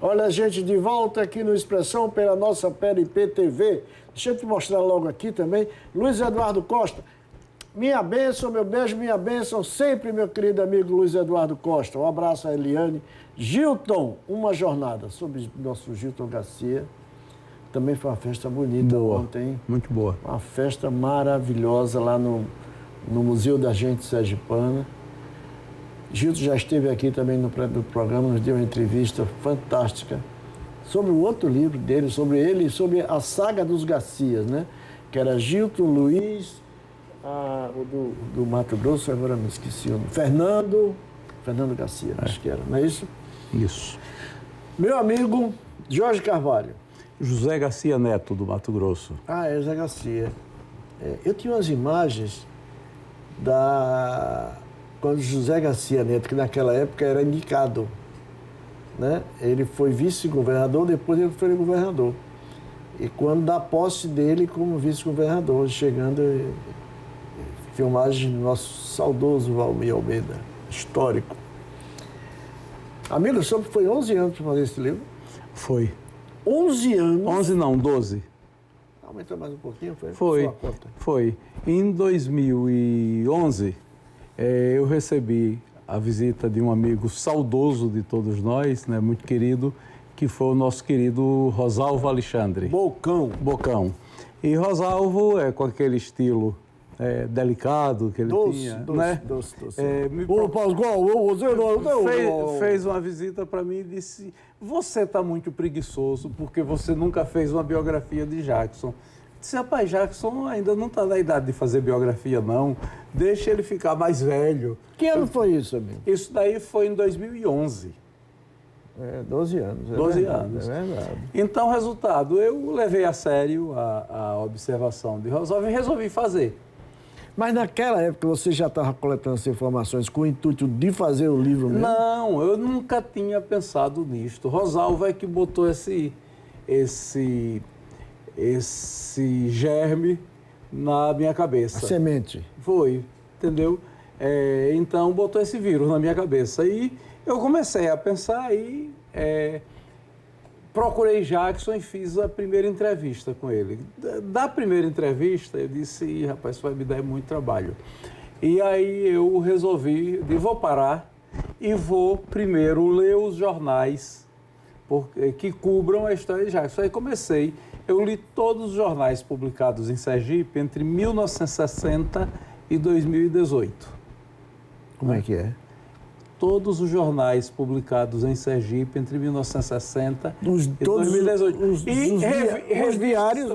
Olha a gente de volta aqui no Expressão pela nossa PLP TV. Deixa eu te mostrar logo aqui também. Luiz Eduardo Costa. Minha bênção, meu beijo, minha bênção, sempre, meu querido amigo Luiz Eduardo Costa. Um abraço a Eliane. Gilton, uma jornada sobre nosso Gilton Garcia. Também foi uma festa bonita ontem. Muito boa. Uma festa maravilhosa lá no Museu da Gente Sergipana. Gilton já esteve aqui também no programa, nos deu uma entrevista fantástica sobre o outro livro dele, sobre ele e sobre a saga dos Garcias, né? Que era Gilton, Luiz, o do Mato Grosso, agora me esqueci o nome. Fernando Garcia, acho que era, não é isso? Isso. Meu amigo Jorge Carvalho. José Garcia Neto, do Mato Grosso. É José Garcia. Eu tinha umas imagens quando José Garcia Neto, que naquela época era indicado, né? Ele foi vice-governador, depois ele foi governador. E quando da posse dele como vice-governador, chegando, filmagem do nosso saudoso Valmir Almeida, histórico. Amigo, o senhor foi 11 anos para fazer esse livro? Foi. 11 anos? 11 não, 12. Aumentou mais um pouquinho? Foi. Em 2011, eu recebi a visita de um amigo saudoso de todos nós, né, muito querido, que foi o nosso querido Rosalvo Alexandre. Bocão. E Rosalvo, com aquele estilo delicado que ele tinha, né? Doce. Fez uma visita para mim e disse: você está muito preguiçoso porque você nunca fez uma biografia de Jackson. Disse: rapaz, Jackson ainda não está na idade de fazer biografia, não. Deixa ele ficar mais velho. Que ano foi isso, amigo? Isso daí foi em 2011. 12 anos. 12 anos. É verdade. Então, resultado, eu levei a sério a observação de Rosalvo e resolvi fazer. Mas naquela época você já estava coletando essas informações com o intuito de fazer o livro mesmo? Não, eu nunca tinha pensado nisto. Rosalvo é que botou esse germe na minha cabeça. A semente. Foi, entendeu? Então, botou esse vírus na minha cabeça. E eu comecei a pensar e procurei Jackson e fiz a primeira entrevista com ele. Da primeira entrevista, eu disse: rapaz, isso vai me dar muito trabalho. E aí eu resolvi, vou parar e vou primeiro ler os jornais que cubram a história de Jackson. Aí comecei, eu li todos os jornais publicados em Sergipe entre 1960 e 2018. Como é que é? Todos os jornais publicados em Sergipe entre 1960 e 2018.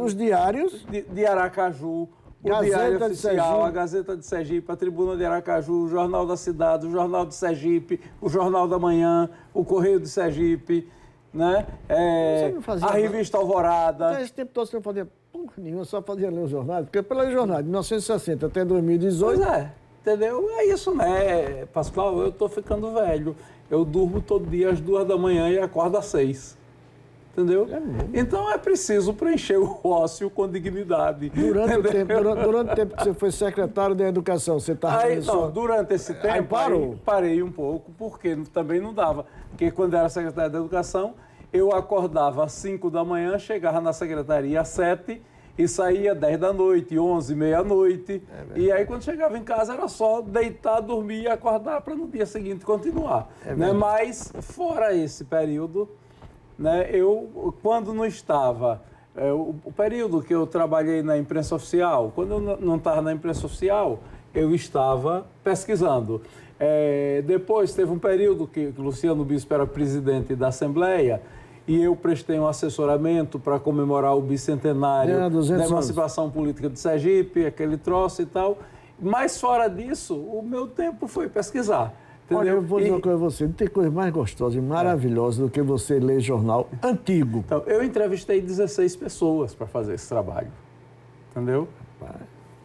Os diários de Aracaju, o Diário Oficial, a Gazeta de Sergipe, a Tribuna de Aracaju, o Jornal da Cidade, o Jornal de Sergipe, o Jornal da Manhã, o Correio de Sergipe, né? A Revista Alvorada. Então, esse tempo todo você não fazia porra nenhuma, só fazia ler os jornais, porque pela jornal de 1960 até 2018... Pois é. Entendeu? É isso, né, Pascoal? Eu estou ficando velho. Eu durmo todo dia às 2 da manhã e acordo às 6. Entendeu? Então é preciso preencher o ócio com dignidade. Durante o tempo que você foi secretário da Educação, você estava... Durante esse tempo parei um pouco, porque também não dava. Porque quando era secretário da Educação, eu acordava às 5 da manhã, chegava na secretaria às 7 e saía 10 da noite, 11, meia-noite. E aí, quando chegava em casa, era só deitar, dormir e acordar para no dia seguinte continuar. Né? Mas, fora esse período, né, quando não estava... o período que eu trabalhei na imprensa oficial, quando eu não estava na imprensa oficial, eu estava pesquisando. Depois, teve um período que Luciano Bispo era presidente da Assembleia, e eu prestei um assessoramento para comemorar o bicentenário da emancipação política de Sergipe, aquele troço e tal. Mas, fora disso, o meu tempo foi pesquisar. Entendeu? Olha, eu vou dizer uma coisa a você, não tem coisa mais gostosa e maravilhosa do que você ler jornal antigo. Então, eu entrevistei 16 pessoas para fazer esse trabalho. Entendeu?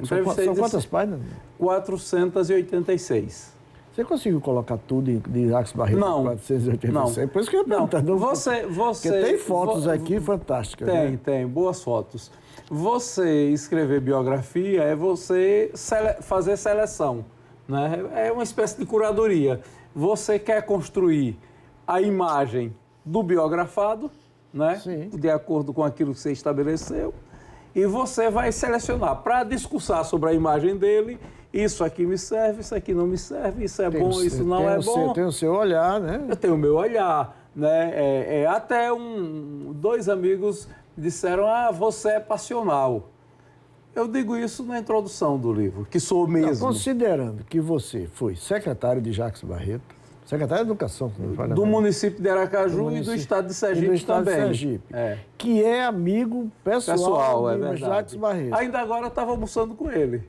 São quantas páginas? 486. Você conseguiu colocar tudo de Jacques Barreto? Não. 486? Não. Por isso que eu estou perguntando. Porque tem fotos aqui fantásticas. Tem, boas fotos. Você escrever biografia é você fazer seleção, né? É uma espécie de curadoria. Você quer construir a imagem do biografado, né? Sim. De acordo com aquilo que você estabeleceu, e você vai selecionar para discursar sobre a imagem dele. Isso aqui me serve, isso aqui não me serve, isso é bom, isso não é bom. Tem o seu olhar, né? Eu tenho o meu olhar, né? Até dois amigos disseram, você é passional. Eu digo isso na introdução do livro, que sou mesmo. Não, considerando que você foi secretário de Jacques Barreto, secretário de Educação, do município de Aracaju e do estado de Sergipe do estado também. De Sergipe, que é amigo pessoal de Jacques Barreto. Ainda agora eu estava almoçando com ele.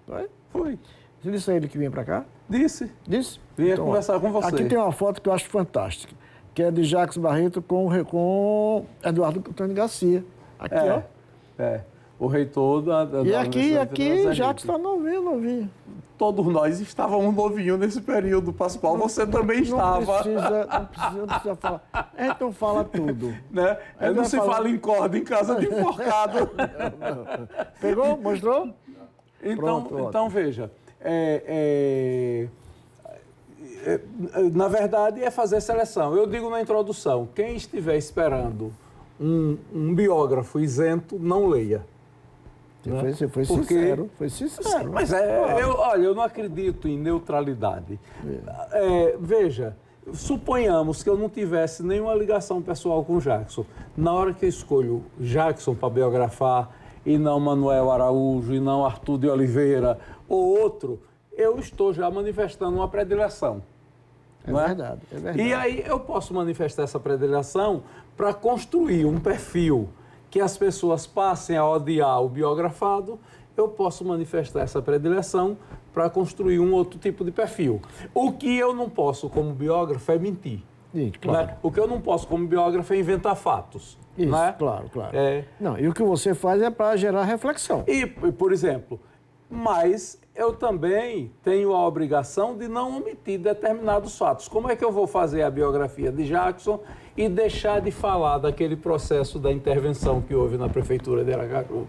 Foi? Foi. Você disse a ele que vinha para cá? Disse. Disse? Vinha então, conversar com você. Aqui tem uma foto que eu acho fantástica, que é de Jacques Barreto com Eduardo Antônio Garcia. Aqui, ó. O reitor da E aqui Jacques está novinho. Todos nós estávamos novinhos nesse período, Pascoal. Você também estava. Não precisa falar. Então fala tudo. Né? Não se fala em corda em casa de enforcado. Não. Pegou? Mostrou? Então veja. Na verdade, é fazer seleção. Eu digo na introdução, quem estiver esperando um biógrafo isento, não leia. Você foi sincero. Foi sincero. Mas eu não acredito em neutralidade. Veja, suponhamos que eu não tivesse nenhuma ligação pessoal com Jackson. Na hora que eu escolho Jackson para biografar, e não Manuel Araújo, e não Arthur de Oliveira, ou outro, eu estou já manifestando uma predileção. É verdade. E aí eu posso manifestar essa predileção para construir um perfil que as pessoas passem a odiar o biografado. Eu posso manifestar essa predileção para construir um outro tipo de perfil. O que eu não posso como biógrafo é mentir. Claro. Né? O que eu não posso como biógrafo é inventar fatos. Isso, né? Claro. Não, e o que você faz é para gerar reflexão. E, por exemplo, mas eu também tenho a obrigação de não omitir determinados fatos. Como é que eu vou fazer a biografia de Jackson e deixar de falar daquele processo da intervenção que houve na prefeitura de Aracaju?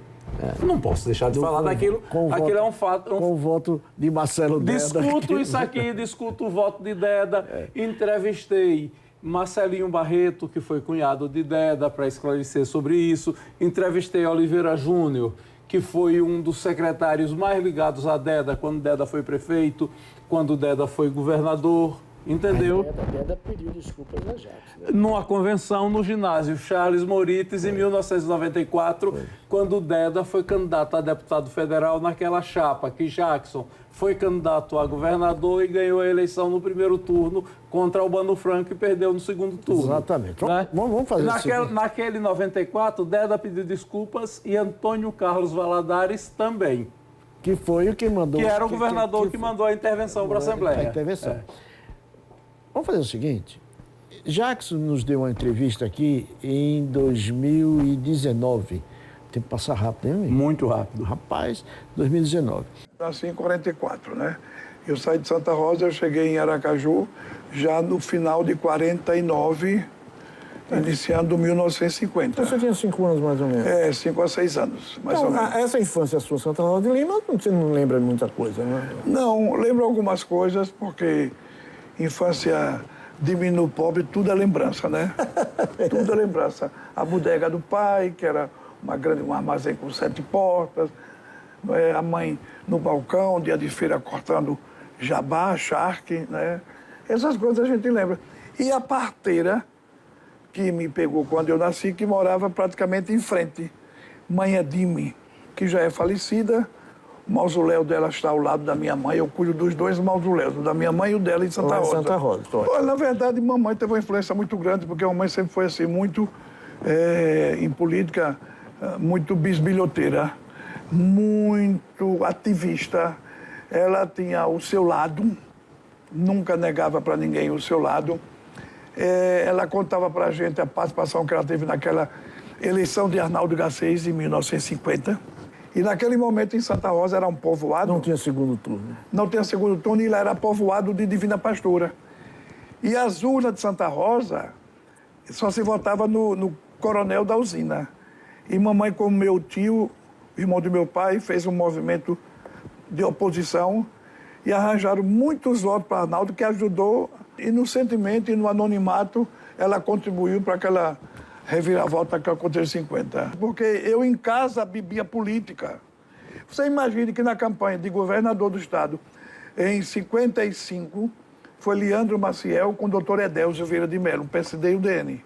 Não posso deixar de falar daquilo. Aquilo é um fato. Com o voto de Marcelo Deda. Discuto isso aqui, discuto o voto de Deda. Entrevistei Marcelinho Barreto, que foi cunhado de Deda, para esclarecer sobre isso. Entrevistei Oliveira Júnior, que foi um dos secretários mais ligados a Deda, quando Deda foi prefeito, quando Deda foi governador, entendeu? Deda pediu desculpas a Jacques. Né? Numa convenção no ginásio Charles Morites, em 1994, quando Deda foi candidato a deputado federal naquela chapa, que Jackson foi candidato a governador e ganhou a eleição no primeiro turno contra Albano Franco e perdeu no segundo turno. Exatamente. Né? Vamos fazer isso. Naquele 94, Deda pediu desculpas e Antônio Carlos Valadares também. Que foi o que mandou... Que era o governador que mandou a intervenção para a Assembleia. A intervenção. Vamos fazer o seguinte. Jackson nos deu uma entrevista aqui em 2019. O tempo passa rápido, hein, amigo? Muito rápido. Rapaz, 2019. Nasci em 44, né? Eu saí de Santa Rosa, eu cheguei em Aracaju já no final de 49, iniciando 1950. Então você tinha 5 anos mais ou menos? 5 a 6 anos, mais ou menos. Essa infância sua, Santa Rosa de Lima, você não lembra muita coisa, né? Não, lembro algumas coisas, porque infância de menino pobre, tudo é lembrança, né? Tudo é lembrança. A bodega do pai, que era um armazém com 7 portas, a mãe no balcão, dia de feira cortando jabá, charque, né? Essas coisas a gente lembra. E a parteira, que me pegou quando eu nasci, que morava praticamente em frente, Mãe Edime, que já é falecida. O mausoléu dela está ao lado da minha mãe. Eu cuido dos 2 mausoléus, o da minha mãe e o dela em Santa Rosa. Santa Rosa. Olha, na verdade, mamãe teve uma influência muito grande, porque a mamãe sempre foi assim, muito, em política, muito bisbilhoteira, muito ativista. Ela tinha o seu lado, nunca negava para ninguém o seu lado. Ela contava para a gente a participação que ela teve naquela eleição de Arnaldo Garcês, em 1950. E naquele momento em Santa Rosa era um povoado... Não tinha segundo turno. Não tinha segundo turno e lá era povoado de Divina Pastora. E as urnas de Santa Rosa só se votava no coronel da usina. E mamãe, como meu tio, irmão do meu pai, fez um movimento de oposição e arranjaram muitos votos para Arnaldo, que ajudou inocentemente e no anonimato ela contribuiu para aquela reviravolta que aconteceu em 50. Porque eu em casa bebia política. Você imagine que na campanha de governador do estado, em 55, foi Leandro Maciel com o doutor Edélio Vieira de Mello, o PSD e o DN.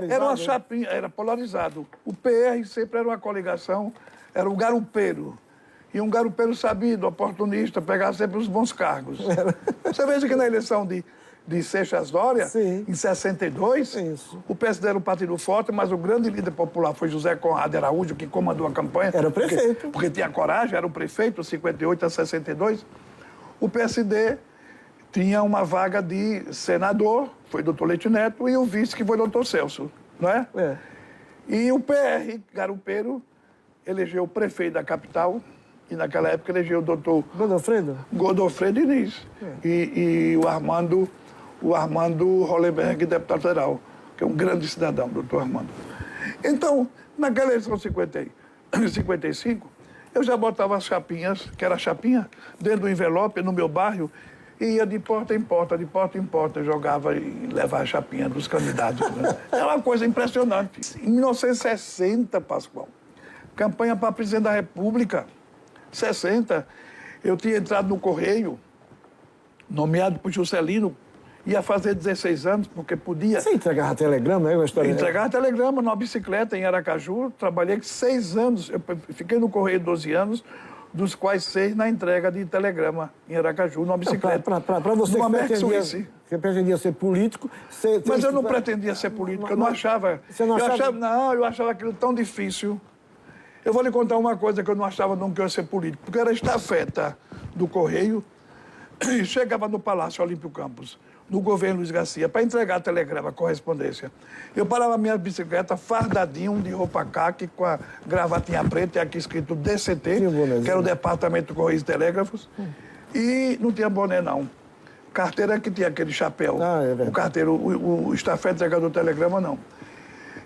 Era uma chapinha, era polarizado. O PR sempre era uma coligação, era um garupeiro. E um garupeiro sabido, oportunista, pegava sempre os bons cargos. Você veja que na eleição de Seixas Dória, em 62, o PSD era um partido forte, mas o grande líder popular foi José Conrado Araújo, que comandou a campanha. Era o prefeito. Porque tinha coragem, era o prefeito, 58 a 62. O PSD tinha uma vaga de senador, foi doutor Leite Neto, e o vice, que foi doutor Celso, não é? E o PR, garupeiro, elegeu o prefeito da capital, e naquela época elegeu o doutor Godofredo Diniz. E o Armando Hollenberg, deputado federal, que é um grande cidadão, doutor Armando. Então, naquela eleição 55, eu já botava as chapinhas, que era chapinha, dentro do envelope, no meu bairro, e ia de porta em porta, jogava e levava a chapinha dos candidatos. Né? É uma coisa impressionante. Em 1960, Pascoal, campanha para presidente da República, 60, eu tinha entrado no Correio, nomeado por Juscelino, ia fazer 16 anos, porque podia... Você entregava telegrama, é uma história? Entregava telegrama numa bicicleta em Aracaju, trabalhei 6 anos, eu fiquei no Correio 12 anos, dos quais 6 na entrega de telegrama em Aracaju, numa bicicleta. Para você que pretendia ser político... Mas eu não pretendia ser político, eu não achava... Você não achava? Eu achava aquilo tão difícil. Eu vou lhe contar uma coisa que eu não achava nunca que eu ia ser político, porque era estafeta do Correio, e chegava no Palácio Olímpio Campos, no governo Luiz Garcia, para entregar telegrama, correspondência. Eu parava a minha bicicleta fardadinho de roupa caque, com a gravatinha preta, e aqui escrito DCT, que era o Departamento de Correios e Telégrafos, e não tinha boné, não. Carteira que tinha aquele chapéu. O carteiro, o estafeta entregador do telegrama, não.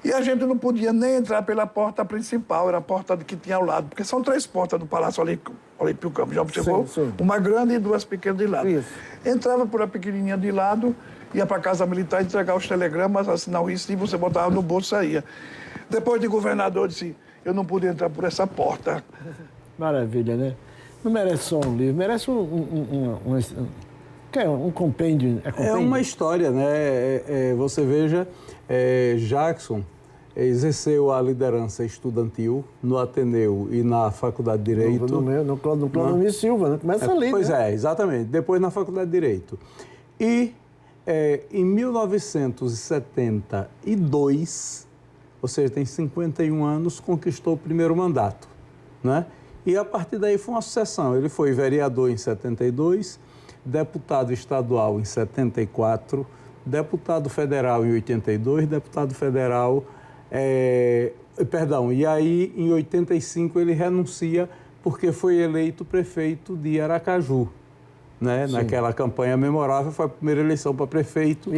E a gente não podia nem entrar pela porta principal, era a porta que tinha ao lado, porque são 3 portas do Palácio Olímpio Campos, já observou? Sim. Uma grande e 2 pequenas de lado. Isso. Entrava por uma pequenininha de lado, ia para a Casa Militar entregar os telegramas, assinar o recibo, você botava no bolso e saía. Depois de governador, disse, eu não pude entrar por essa porta. Maravilha, né? Não merece só um livro, merece um compêndio. É uma história, né? Você veja, Jackson exerceu a liderança estudantil no Ateneu e na Faculdade de Direito. No Clóvis Silva, né? Começa ali, Pois né? Exatamente. Depois na Faculdade de Direito. E em 1972, ou seja, tem 51 anos, conquistou o primeiro mandato, né? E a partir daí foi uma sucessão. Ele foi vereador em 72, deputado estadual em 74, deputado federal em 82, deputado federal... e aí em 85 ele renuncia porque foi eleito prefeito de Aracaju, né? Naquela campanha memorável, foi a primeira eleição para prefeito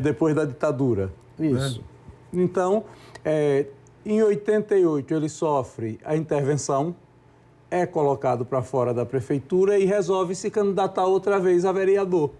depois da ditadura. Isso. Né? Então, em 88 ele sofre a intervenção, é colocado para fora da prefeitura e resolve se candidatar outra vez a vereador.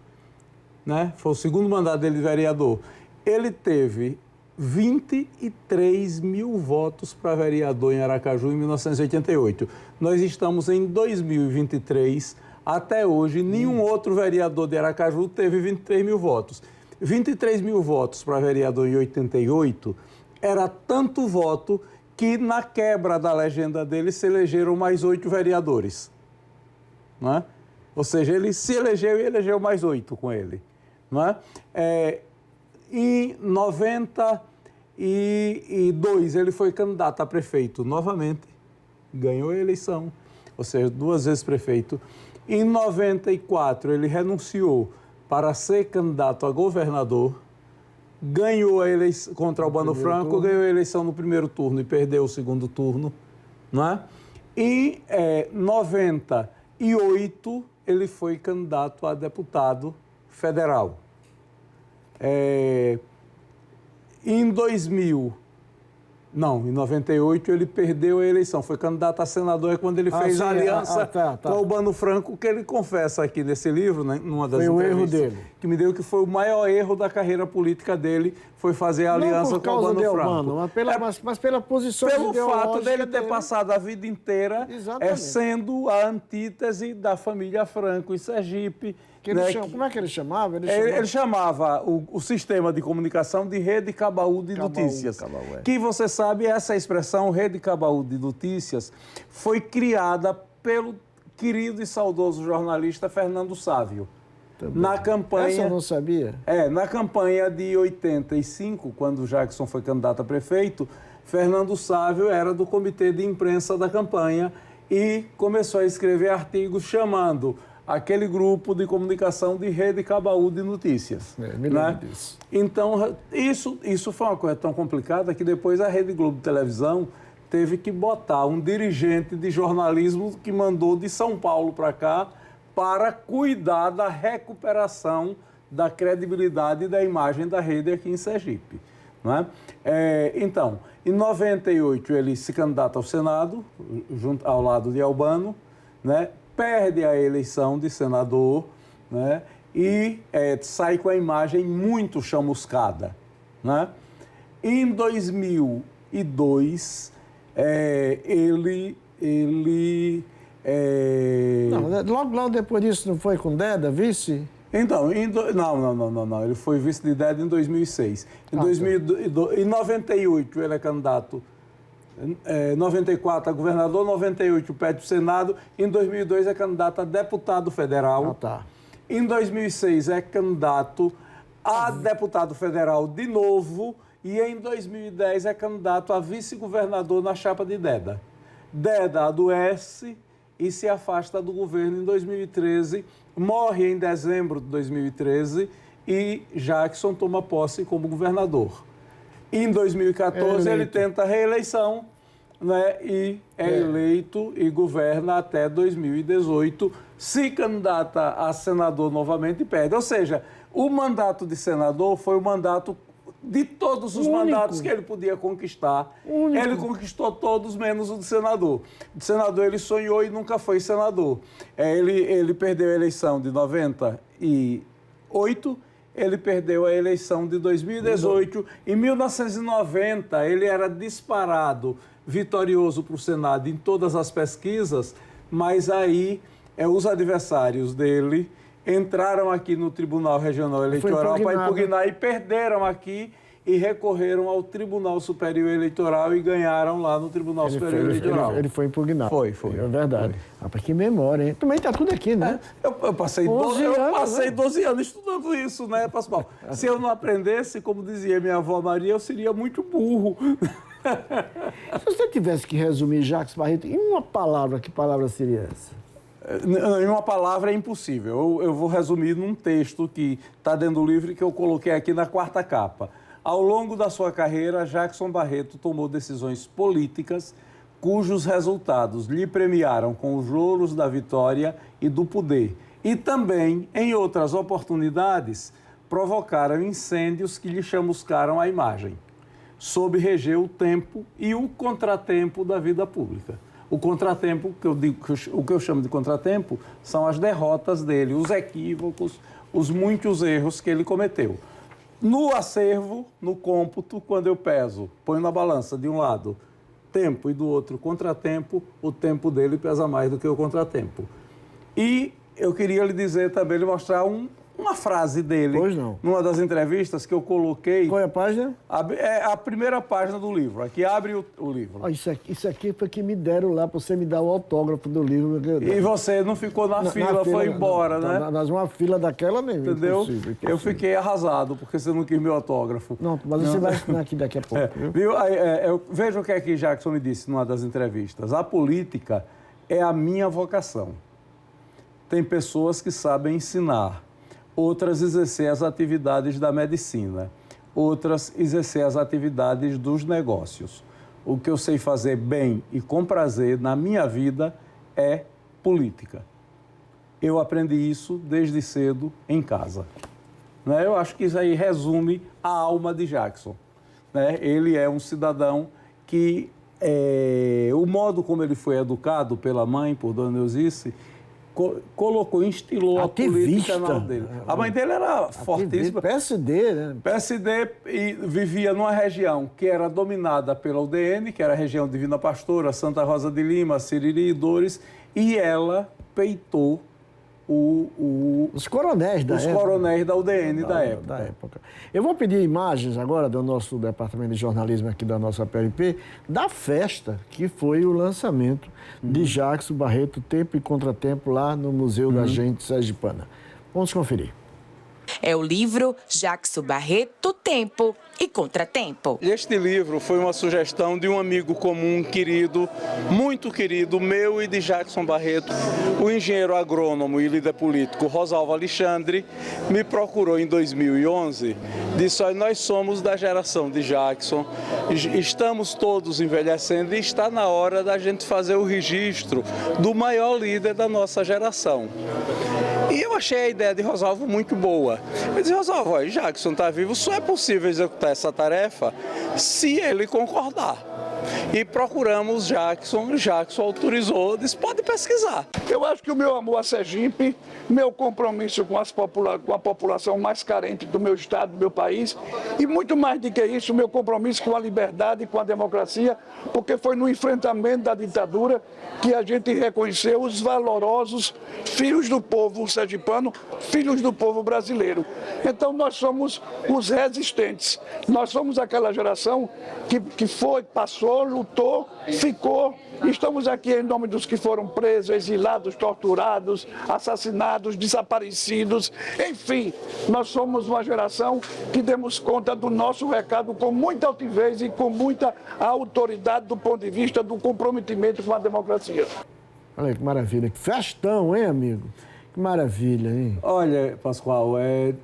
Né? Foi o segundo mandato dele de vereador. Ele teve 23 mil votos para vereador em Aracaju em 1988. Nós estamos em 2023, até hoje nenhum outro vereador de Aracaju teve 23 mil votos. 23 mil votos para vereador em 88 era tanto voto que na quebra da legenda dele se elegeram mais 8 vereadores. Né? Ou seja, ele se elegeu e elegeu mais 8 com ele. Não é? Em 92, ele foi candidato a prefeito novamente, ganhou a eleição, ou seja, 2 vezes prefeito. Em 94, ele renunciou para ser candidato a governador, ganhou a eleição contra Albano Franco, ganhou a eleição no primeiro turno e perdeu o segundo turno. Não é? Em 98, ele foi candidato a deputado federal. Em 2000, Não, em 98 ele perdeu a eleição. Foi candidato a senador quando ele fez a aliança com o Albano Franco, que ele confessa aqui nesse livro, né, numa das entrevistas. Foi o erro dele. Que me deu que foi o maior erro da carreira política dele, foi fazer a aliança com o Albano Franco. Mas pela posição pelo fato dele ter passado a vida inteira sendo a antítese da família Franco em Sergipe. Como é que ele chamava? Ele chamava o sistema de comunicação de Rede Cabaú de Notícias. Que você sabe, essa expressão Rede Cabaú de Notícias foi criada pelo querido e saudoso jornalista Fernando Sávio. Na campanha... Essa eu não sabia. Na campanha de 85, quando Jackson foi candidato a prefeito, Fernando Sávio era do comitê de imprensa da campanha e começou a escrever artigos chamando aquele grupo de comunicação de Rede Cabaú de Notícias. Me lembro disso. Então, isso foi uma coisa tão complicada que depois a Rede Globo de Televisão teve que botar um dirigente de jornalismo que mandou de São Paulo para cá para cuidar da recuperação da credibilidade e da imagem da rede aqui em Sergipe. Não é? Então, em 98 ele se candidata ao Senado, junto, ao lado de Albano, né? Perde a eleição de senador, né? E sai com a imagem muito chamuscada. Né? Em 2002, Logo depois disso não foi com Deda, vice? Então, não. Ele foi vice de Deda em 2006. Em 98 ele é candidato. 94 a governador, 98 pede o Senado, em 2002 é candidato a deputado federal. Em 2006 é candidato a deputado federal de novo e em 2010 é candidato a vice-governador na chapa de Deda. Deda adoece e se afasta do governo em 2013, morre em dezembro de 2013 e Jackson toma posse como governador. Em 2014, ele tenta a reeleição, né, e é eleito e governa até 2018, se candidata a senador novamente e perde. Ou seja, o mandato de senador foi o mandato de todos os mandatos que ele podia conquistar. Ele conquistou todos, menos o de senador. De senador ele sonhou e nunca foi senador. Ele perdeu a eleição de 98, ele perdeu a eleição de 2018. Em 1990, ele era disparado, vitorioso para o Senado em todas as pesquisas, mas aí os adversários dele entraram aqui no Tribunal Regional Eleitoral para impugnar e perderam aqui e recorreram ao Tribunal Superior Eleitoral e ganharam lá no Tribunal Superior Eleitoral. Ele foi impugnado. Foi. É verdade. Rapaz, que memória, hein? Também está tudo aqui, né? Eu passei 12 anos estudando isso, né, Pascoal? Se eu não aprendesse, como dizia minha avó Maria, eu seria muito burro. Se você tivesse que resumir Jacques Barreto em uma palavra, que palavra seria essa? Em uma palavra é impossível. Eu vou resumir num texto que está dentro do livro que eu coloquei aqui na quarta capa. Ao longo da sua carreira, Jackson Barreto tomou decisões políticas cujos resultados lhe premiaram com os louros da vitória e do poder. E também, em outras oportunidades, provocaram incêndios que lhe chamuscaram a imagem, sob reger o tempo e o contratempo da vida pública. O contratempo, o que eu chamo de contratempo, são as derrotas dele, os equívocos, os muitos erros que ele cometeu. No acervo, no cômputo, quando eu peso, ponho na balança de um lado tempo e do outro contratempo, o tempo dele pesa mais do que o contratempo. E eu queria lhe dizer também, lhe mostrar uma frase dele, numa das entrevistas que eu coloquei. Qual é a página? É a primeira página do livro. Aqui abre o livro. Isso aqui foi que me deram lá para você me dar o autógrafo do livro. E você não ficou na fila, foi embora, né? Mas uma fila daquela mesmo. Entendeu? Impossível. Eu fiquei arrasado, porque você não quis meu autógrafo. Não, mas você vai assinar aqui daqui a pouco. Viu? Veja o que é que Jackson me disse numa das entrevistas. A política é a minha vocação. Tem pessoas que sabem ensinar, outras exercer as atividades da medicina, outras exercer as atividades dos negócios. O que eu sei fazer bem e com prazer na minha vida é política. Eu aprendi isso desde cedo em casa. Né? Eu acho que isso aí resume a alma de Jackson. Né? Ele é um cidadão que o modo como ele foi educado pela mãe, por Dona Neuzice, instilou a política dele. A mãe dele era fortíssima. PSD, né? PSD, e vivia numa região que era dominada pela UDN, que era a região Divina Pastora, Santa Rosa de Lima, Siriri e Dores, e ela peitou os coronéis da UDN da época. Eu vou pedir imagens agora do nosso departamento de jornalismo aqui da nossa PLP, da festa que foi o lançamento de Jackson Barreto, Tempo e Contratempo, lá no Museu da Gente Sergipana. Vamos conferir. É o livro Jackson Barreto, Tempo e Contratempo. Este livro foi uma sugestão de um amigo comum, querido, muito querido, meu e de Jackson Barreto. O engenheiro agrônomo e líder político Rosalvo Alexandre me procurou em 2011, disse: olha, nós somos da geração de Jackson, estamos todos envelhecendo e está na hora da gente fazer o registro do maior líder da nossa geração. E eu achei a ideia de Rosalvo muito boa. Eu disse: Rosalvo, olha, Jackson está vivo, só é possível executar essa tarefa se ele concordar. E procuramos Jackson autorizou, disse: pode pesquisar. Eu acho que o meu amor a Sergipe, meu compromisso com a população mais carente do meu estado, do meu país, e muito mais do que isso, o meu compromisso com a liberdade e com a democracia, porque foi no enfrentamento da ditadura que a gente reconheceu os valorosos filhos do povo sergipano, filhos do povo brasileiro. Então nós somos os resistentes, nós somos aquela geração que foi, passou, lutou, ficou. Estamos aqui em nome dos que foram presos, exilados, torturados, assassinados, desaparecidos. Enfim, nós somos uma geração que demos conta do nosso recado com muita altivez e com muita autoridade do ponto de vista do comprometimento com a democracia. Olha que maravilha, que festão, hein, amigo? Que maravilha, hein? Olha, Pascoal,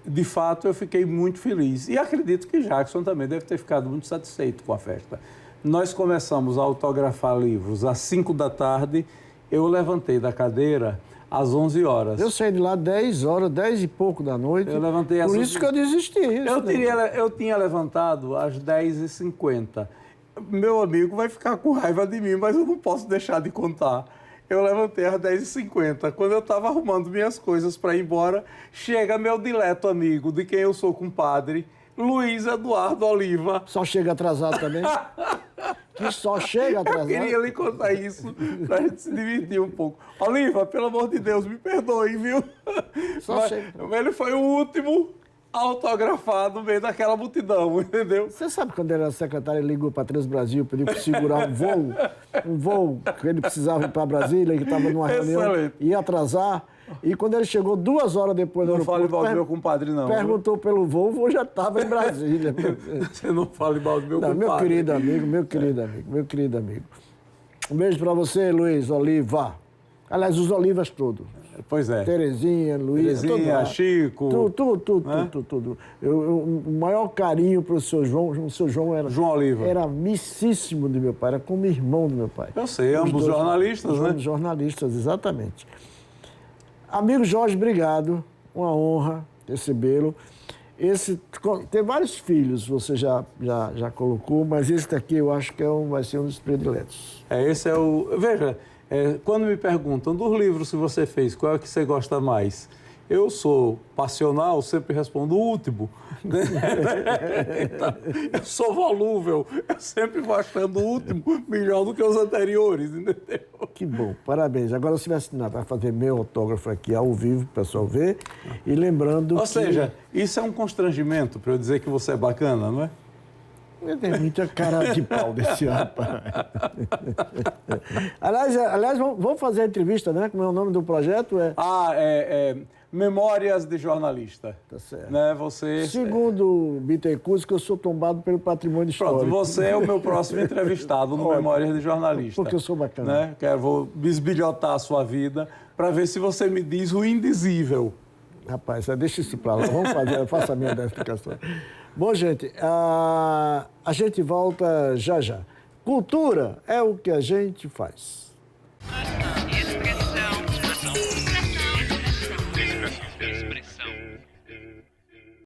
de fato eu fiquei muito feliz. E acredito que Jackson também deve ter ficado muito satisfeito com a festa. Nós começamos a autografar livros às 5 da tarde, eu levantei da cadeira às 11 horas. Eu saí de lá 10 horas, 10 e pouco da noite. Eu levantei às 11. Por isso que eu desisti. Eu tinha levantado às 10h50. Meu amigo vai ficar com raiva de mim, mas eu não posso deixar de contar. Eu levantei às 10h50. Quando eu estava arrumando minhas coisas para ir embora, chega meu dileto amigo, de quem eu sou compadre, Luiz Eduardo Oliva. Só chega atrasado também? Que só chega atrasado? Eu queria lhe contar isso pra gente se divertir um pouco. Oliva, pelo amor de Deus, me perdoe, viu? Ele foi o último autografado no meio daquela multidão, entendeu? Você sabe quando ele era secretário, ele ligou para Transbrasil, pediu para segurar um voo que ele precisava ir para Brasília, que estava numa reunião, ia atrasar. E quando ele chegou 2 horas depois do aeroporto... Não fale mal do meu compadre, não. Perguntou pelo voo, o voo já estava em Brasília. Você não fale mal do meu compadre. Meu querido amigo. Um beijo para você, Luiz Oliva. Aliás, os Olivas todos. Pois é. Terezinha, Luiz... Terezinha, Chico... Tudo. O maior carinho para o seu João... O seu João era... João Oliva. Era amicíssimo do meu pai, era como irmão do meu pai. Eu sei, ambos jornalistas, né? Jornalistas, exatamente. Amigo Jorge, obrigado. Uma honra recebê-lo. Tem vários filhos, você já colocou, mas esse daqui eu acho que vai ser um dos prediletos. Esse é o... Veja, quando me perguntam dos livros que você fez, qual é o que você gosta mais? Eu sou passional, sempre respondo o último. Então, eu sou volúvel, eu sempre vou achando o último melhor do que os anteriores, entendeu? Que bom, parabéns. Agora você vai fazer meu autógrafo aqui ao vivo, para o pessoal ver. E lembrando Ou seja, isso é um constrangimento para eu dizer que você é bacana, não é? Tem muita cara de pau desse rapaz. Aliás, vamos fazer a entrevista, né? Como é o nome do projeto? Memórias de Jornalista. Tá certo. Né? Você... Segundo Bittencourt, que eu sou tombado pelo patrimônio histórico. Pronto, você é o meu próximo entrevistado no Memórias de Jornalista. Porque eu sou bacana. Né? Vou bisbilhotar a sua vida para ver se você me diz o indizível. Rapaz, deixa isso para lá. Vamos fazer, eu faço a minha explicação. Bom, gente, a gente volta já já. Cultura é o que a gente faz.